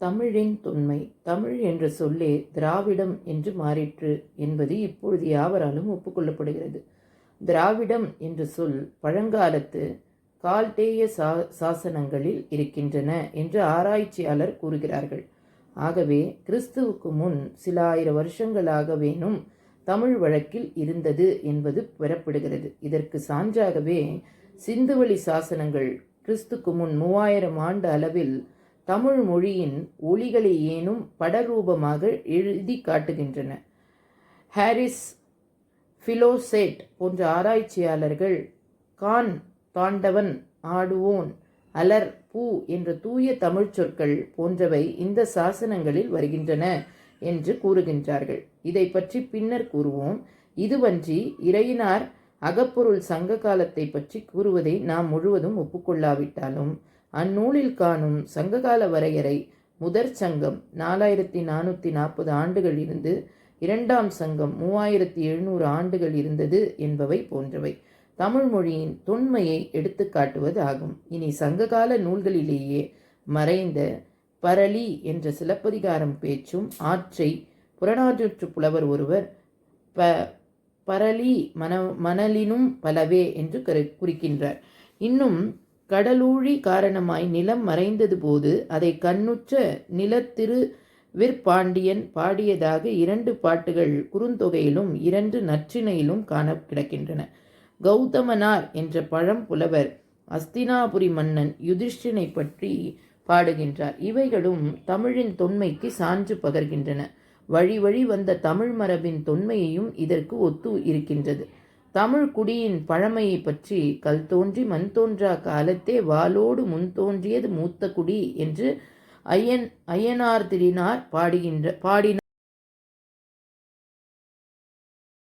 தமிழின் தொன்மை. தமிழ் என்ற சொல்லே திராவிடம் என்று மாறிற்று என்பது இப்பொழுது யாவராலும் ஒப்புக்கொள்ளப்படுகிறது. திராவிடம் என்ற சொல் பழங்காலத்து கால்டேய சாசனங்களில் இருக்கின்றன என்று ஆராய்ச்சியாளர் கூறுகிறார்கள். ஆகவே கிறிஸ்துவுக்கு முன் சில ஆயிரம் வருஷங்களாகவேனும் தமிழ் வழக்கில் இருந்தது என்பது பெறப்படுகிறது. இதற்கு சான்றாகவே சிந்துவெளி சாசனங்கள் கிறிஸ்துக்கு முன் 3000 ஆண்டு அளவில் தமிழ் மொழியின் ஒலிகளை ஏனும் படரூபமாக எழுதி காட்டுகின்றன. ஹாரிஸ், பிலோசேட் போன்ற ஆராய்ச்சியாளர்கள் கான், தாண்டவன், ஆடுவோன், அலர், பூ என்ற தூய தமிழ் சொற்கள் போன்றவை இந்த சாசனங்களில் வருகின்றன என்று கூறுகின்றார்கள். இதை பற்றி பின்னர் கூறுவோம். இதுவன்றி இறையினார் அகப்பொருள் சங்க காலத்தை பற்றி கூறுவதை நாம் முழுவதும் ஒப்புக்கொள்ளாவிட்டாலும் அந்நூலில் காணும் சங்ககால வரையறை முதற் சங்கம் 4440 ஆண்டுகள் இருந்து, இரண்டாம் சங்கம் 3700 ஆண்டுகள் இருந்தது என்பவை போன்றவை தமிழ் மொழியின் தொன்மையை எடுத்து காட்டுவது ஆகும். இனி சங்ககால நூல்களிலேயே மறைந்த பரளி என்ற சிலப்பதிகாரம் பேச்சும் ஆற்றை புறநானூற்று புலவர் ஒருவர் பரளி மணலினும் பலவே என்று குறிக்கின்றார். இன்னும் கடலூழி காரணமாய் நிலம் மறைந்தது போது அதை கண்ணுற்ற நிலத்திரு விற்பாண்டியன் பாடியதாக 2 பாட்டுகள் குறுந்தொகையிலும் 2 நற்றிணையிலும் காண கிடக்கின்றன. கௌதமனார் என்ற பழம்புலவர் அஸ்தினாபுரி மன்னன் யுதிஷ்டினை பற்றி பாடுகின்றார். இவைகளும் தமிழின் தொன்மைக்கு சான்று பகர்கின்றன. வழி வழி வந்த தமிழ் மரபின் தொன்மையையும் இதற்கு ஒத்து இருக்கின்றது. தமிழ் குடியின் பழமையை பற்றி கல் தோன்றி மண் தோன்றா காலத்தே வாளோடு முன் தோன்றியது மூத்த குடி என்று ஐயனார் திருநார் பாடினார்.